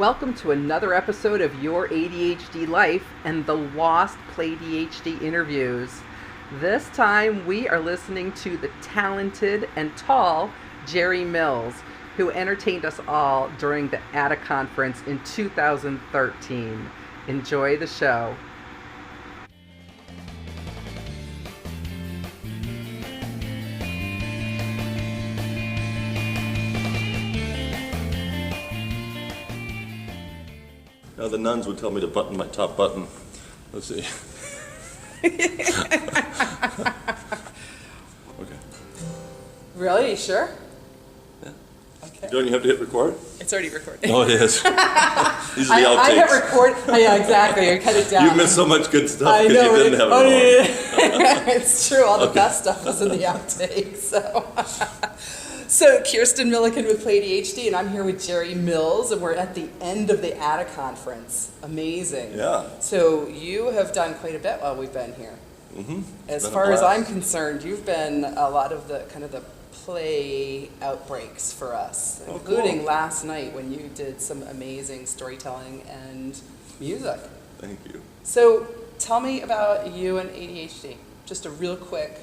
Welcome to another episode of Your ADHD Life and the Lost PlayDHD interviews. This time we are listening to the talented and tall Jerry Mills, who entertained us all during the ADA conference in 2013. Enjoy the show. Now the nuns would tell me to button my top button. Let's see. Okay. Really? You sure? Yeah. Okay. Don't you have to hit record? It's already recording. Oh, it is. These are the outtakes. I hit record. Oh, yeah, exactly. I cut it down. You missed so much good stuff I because know. you didn't have it on. Yeah. It's true. All the best stuff was in the outtakes. So Kirsten Milliken with PlayDHD, and I'm here with Jerry Mills, and we're at the end of the ADA conference. Amazing. Yeah. So you have done quite a bit while we've been here. Mm-hmm. As far as I'm concerned, you've been a lot of the kind of the play outbreaks for us, including cool. last night when you did some amazing storytelling and music. Thank you. So tell me about you and ADHD. Just a real quick.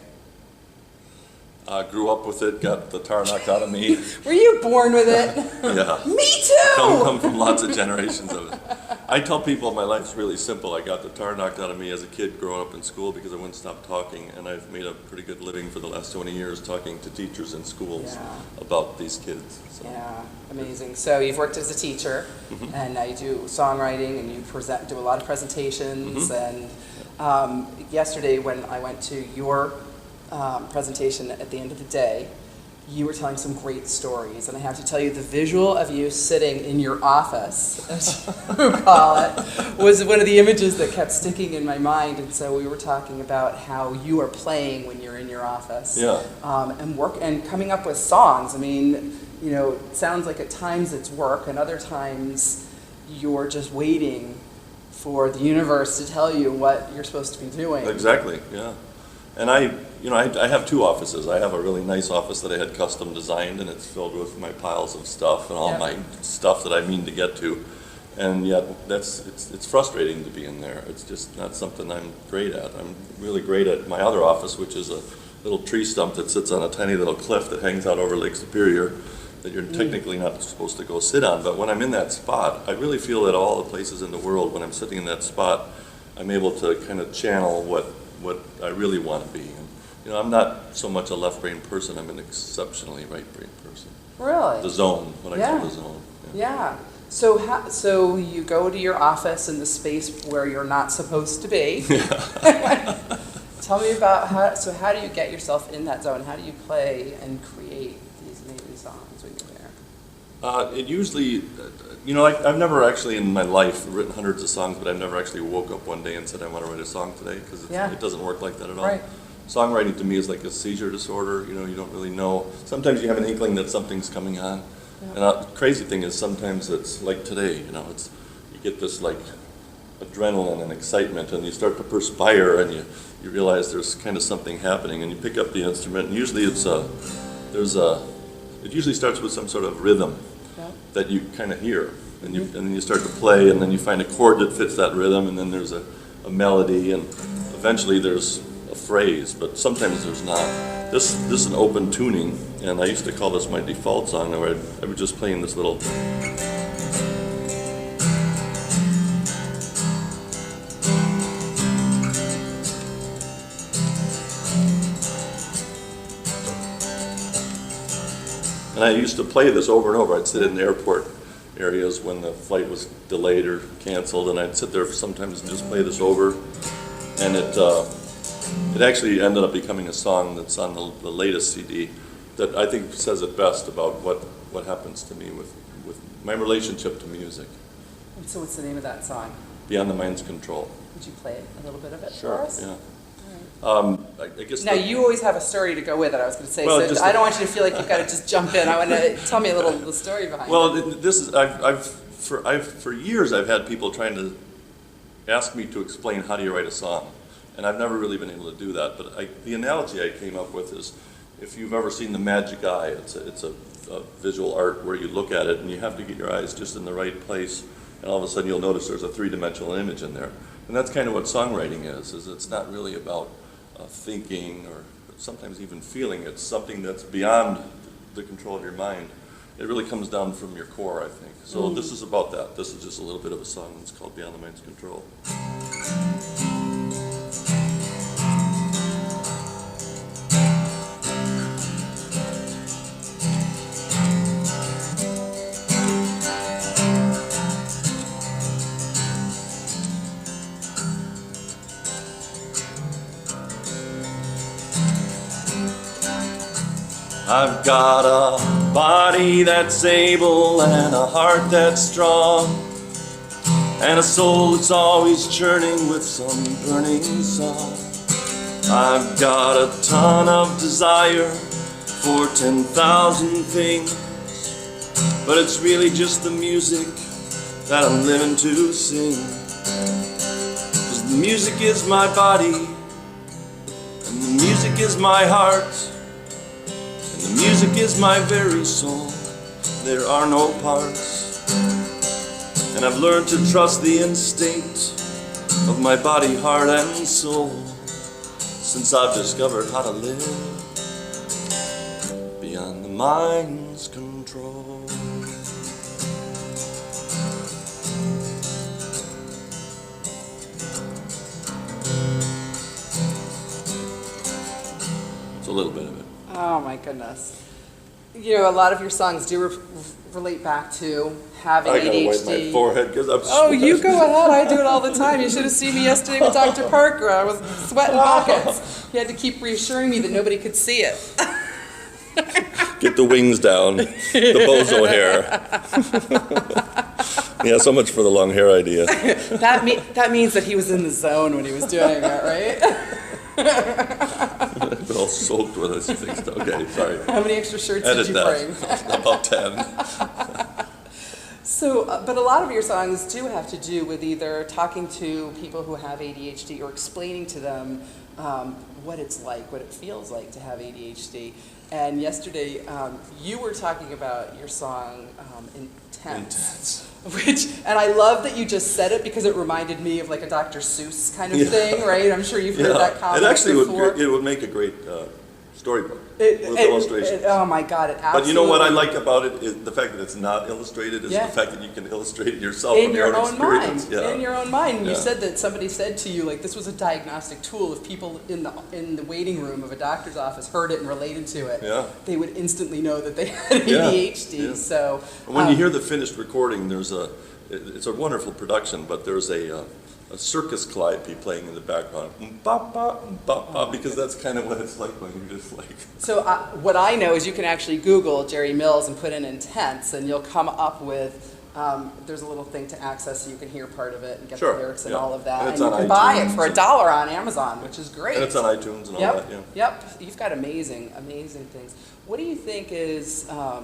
Grew up with it, got the tar knocked out of me. Were you born with it? Yeah. Me too! Come from lots of generations of it. I tell people my life's really simple. I got the tar knocked out of me as a kid growing up in school because I wouldn't stop talking, and I've made a pretty good living for the last 20 years talking to teachers in schools about these kids. So. Yeah, amazing. So you've worked as a teacher, and now you do songwriting, and you do a lot of presentations. And yesterday when I went to your presentation at the end of the day, you were telling some great stories, and I have to tell you, the visual of you sitting in your office, as you call it, was one of the images that kept sticking in my mind. And so we were talking about how you are playing when you're in your office, and coming up with songs. I mean, you know, it sounds like at times it's work, and other times you're just waiting for the universe to tell you what you're supposed to be doing. Exactly, yeah. And I have two offices. I have a really nice office that I had custom designed, and it's filled with my piles of stuff and all my stuff that I mean to get to. And yet, it's frustrating to be in there. It's just not something I'm great at. I'm really great at my other office, which is a little tree stump that sits on a tiny little cliff that hangs out over Lake Superior that you're technically not supposed to go sit on. But when I'm in that spot, I really feel that all the places in the world, when I'm sitting in that spot, I'm able to kind of channel what I really want to be. And, you know, I'm not so much a left-brain person. I'm an exceptionally right-brain person. Really? The zone, what I call the zone. Yeah. So you go to your office in the space where you're not supposed to be. Yeah. Tell me about how do you get yourself in that zone? How do you play and create these amazing songs when you're there? It usually, you know, I've never actually in my life written hundreds of songs, but I've never actually woke up one day and said I want to write a song today, because it doesn't work like that at all. Right. Songwriting to me is like a seizure disorder. You know, you don't really know. Sometimes you have an inkling that something's coming on. Yeah. And the crazy thing is sometimes it's like today, you know, you get this like adrenaline and excitement, and you start to perspire, and you realize there's kind of something happening, and you pick up the instrument, and usually it usually starts with some sort of rhythm that you kind of hear, and then you start to play, and then you find a chord that fits that rhythm, and then there's a melody, and eventually there's a phrase, but sometimes there's not. This is an open tuning, and I used to call this my default song, where I would just play in this little. And I used to play this over and over. I'd sit in airport areas when the flight was delayed or canceled, and I'd sit there sometimes and just play this over. And it actually ended up becoming a song that's on the latest CD that I think says it best about what happens to me with my relationship to music. And so what's the name of that song? Beyond the Mind's Control. Would you play a little bit of it for us? Yeah. I guess now, you always have a story to go with it, I was going to say, well, so I don't want you to feel like you've got to just jump in. I want to tell me a little the story behind it. Well, for years I've had people trying to ask me to explain how do you write a song, and I've never really been able to do that. But the analogy I came up with is, if you've ever seen the magic eye, it's a visual art where you look at it and you have to get your eyes just in the right place, and all of a sudden you'll notice there's a three-dimensional image in there. And that's kind of what songwriting is it's not really about thinking or sometimes even feeling. It's something that's beyond the control of your mind. It really comes down from your core, I think. So this is about that. This is just a little bit of a song. It's called Beyond the Mind's Control. I've got a body that's able and a heart that's strong and a soul that's always churning with some burning song. I've got a ton of desire for 10,000 things, but it's really just the music that I'm living to sing. 'Cause the music is my body and the music is my heart. The music is my very soul, there are no parts. And I've learned to trust the instinct of my body, heart, and soul since I've discovered how to live beyond the mind's control. It's a little bit of it. Oh my goodness. You know, a lot of your songs do relate back to having ADHD. I gotta wipe my forehead because I'm Oh, you go ahead. I do it all the time. You should have seen me yesterday with Dr. Parker. I was sweating buckets. He had to keep reassuring me that nobody could see it. Get the wings down, the bozo hair. Yeah, so much for the long hair idea. That means that he was in the zone when he was doing it, right? It's all soaked with us. Okay, sorry. How many extra shirts Edit did you bring? About 10. So, but a lot of your songs do have to do with either talking to people who have ADHD or explaining to them what it's like, what it feels like to have ADHD. And yesterday, you were talking about your song Intense. And I love that you just said it because it reminded me of like a Dr. Seuss kind of thing, right? I'm sure you've heard that comment it actually before. it would make a great storybook with illustrations. Oh my God, it absolutely. But you know what I like about it is the fact that it's not illustrated is the fact that you can illustrate it yourself in from your own experience. mind. In your own mind. Yeah. You said that somebody said to you like this was a diagnostic tool. If people in the waiting room of a doctor's office heard it and related to it, they would instantly know that they had ADHD. Yeah. So when you hear the finished recording, it's a wonderful production, but there's a circus calliope playing in the background, because that's kind of what it's like when you're just like. So what I know is you can actually Google Jerry Mills and put in Intense, and you'll come up with. There's a little thing to access so you can hear part of it and get the lyrics and all of that. And you can buy it for $1 on Amazon, which is great. And it's on iTunes and all that, yeah. Yep, you've got amazing things. What do you think is, I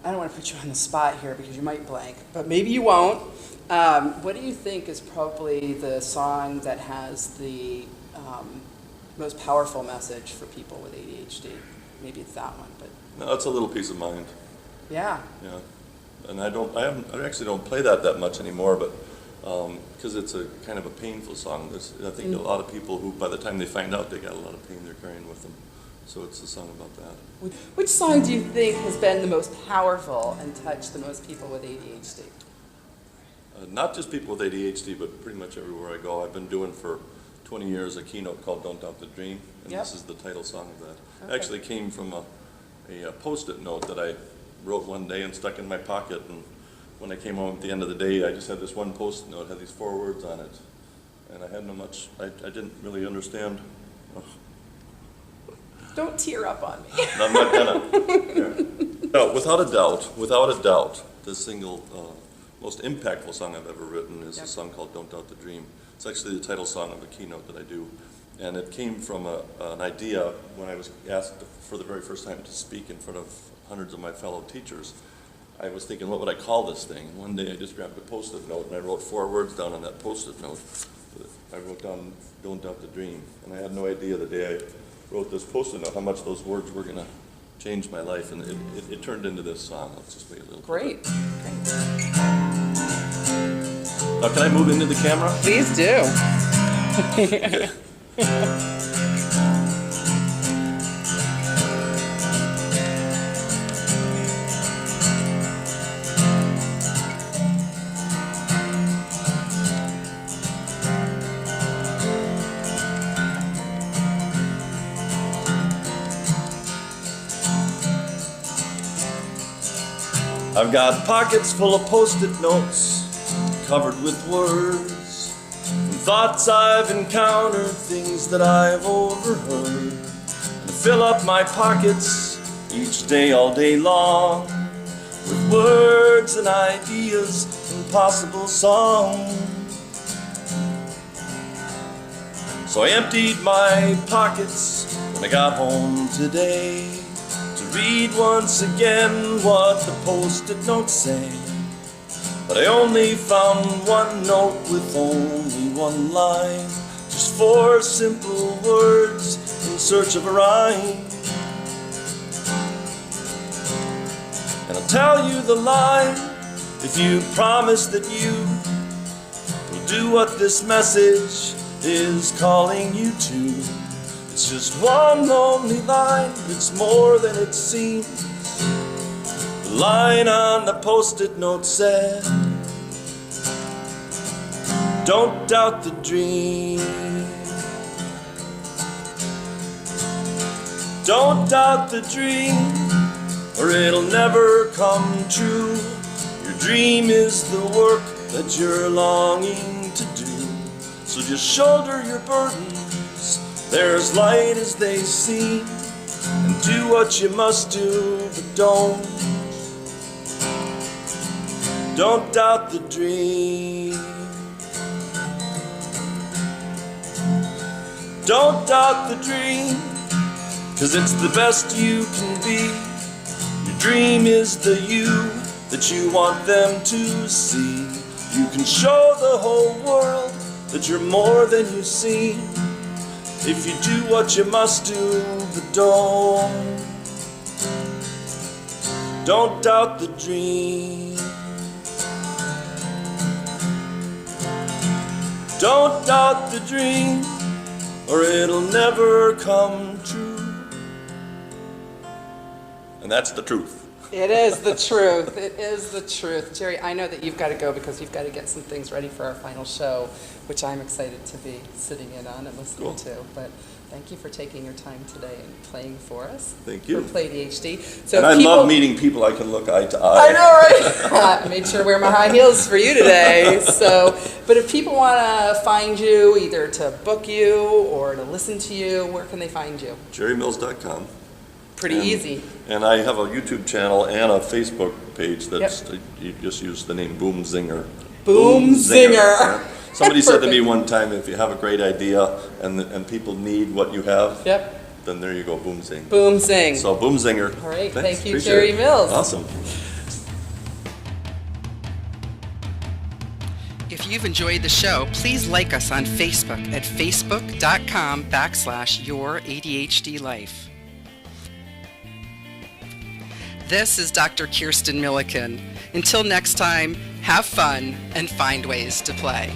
don't want to put you on the spot here because you might blank, but maybe you won't. What do you think is probably the song that has the most powerful message for people with ADHD? Maybe it's that one, but. No, it's A Little Piece of Mind. Yeah. Yeah. And I actually don't play that much anymore, but because it's a kind of a painful song. I think a lot of people who, by the time they find out, they got a lot of pain they're carrying with them. So it's a song about that. Which song do you think has been the most powerful and touched the most people with ADHD? Not just people with ADHD, but pretty much everywhere I go. I've been doing for 20 years a keynote called Don't Doubt the Dream, and this is the title song of that. Okay. It actually came from a Post-it note that I wrote one day and stuck in my pocket, and when I came home at the end of the day, I just had this one Post-it note, had these 4 words on it, and I had I didn't really understand. Don't tear up on me. I'm not gonna. No, without a doubt, the single most impactful song I've ever written is a song called Don't Doubt the Dream. It's actually the title song of a keynote that I do. And it came from an idea when I was asked for the very first time to speak in front of hundreds of my fellow teachers. I was thinking, what would I call this thing? And one day I just grabbed a Post-it note and I wrote 4 words down on that Post-it note. I wrote down, Don't Doubt the Dream. And I had no idea the day I wrote this post-it note, how much those words were going to change my life, and it turned into this song. Let's just play a little. Great. Now, can I move into the camera? Please do. Okay. I've got pockets full of post-it notes covered with words and thoughts I've encountered, things that I've overheard. And I fill up my pockets each day, all day long, with words and ideas and possible songs. So I emptied my pockets when I got home today, read once again what the post-it notes say. But I only found one note with only one line, just 4 simple words in search of a rhyme. And I'll tell you the line if you promise that you will do what this message is calling you to. It's just one lonely line, but it's more than it seems. The line on the post-it note said, don't doubt the dream. Don't doubt the dream, or it'll never come true. Your dream is the work that you're longing to do. So just shoulder your burdens, they're as light as they seem, and do what you must do, but don't doubt the dream. Don't doubt the dream, 'cause it's the best you can be. Your dream is the you that you want them to see. You can show the whole world that you're more than you seem, if you do what you must do, but don't doubt the dream. Don't doubt the dream, or it'll never come true. And that's the truth. It is the truth. It is the truth. Jerry, I know that you've got to go because you've got to get some things ready for our final show, which I'm excited to be sitting in on and listening to. But thank you for taking your time today and playing for us. Thank you. For PlayDHD. So and I love meeting people I can look eye to eye. I know, right? I made sure to wear my high heels for you today. But if people want to find you, either to book you or to listen to you, where can they find you? JerryMills.com. Pretty easy. And I have a YouTube channel and a Facebook page that's, you just use the name Boom Zinger. Boom Zinger. Yeah. Somebody said to me one time, if you have a great idea and people need what you have, then there you go, Boom Zing. Boom Zing. So Boom Zinger. All right, thanks. thank you, Jerry Mills. Awesome. If you've enjoyed the show, please like us on Facebook at facebook.com/YourADHDLife. This is Dr. Kirsten Milliken. Until next time, have fun and find ways to play.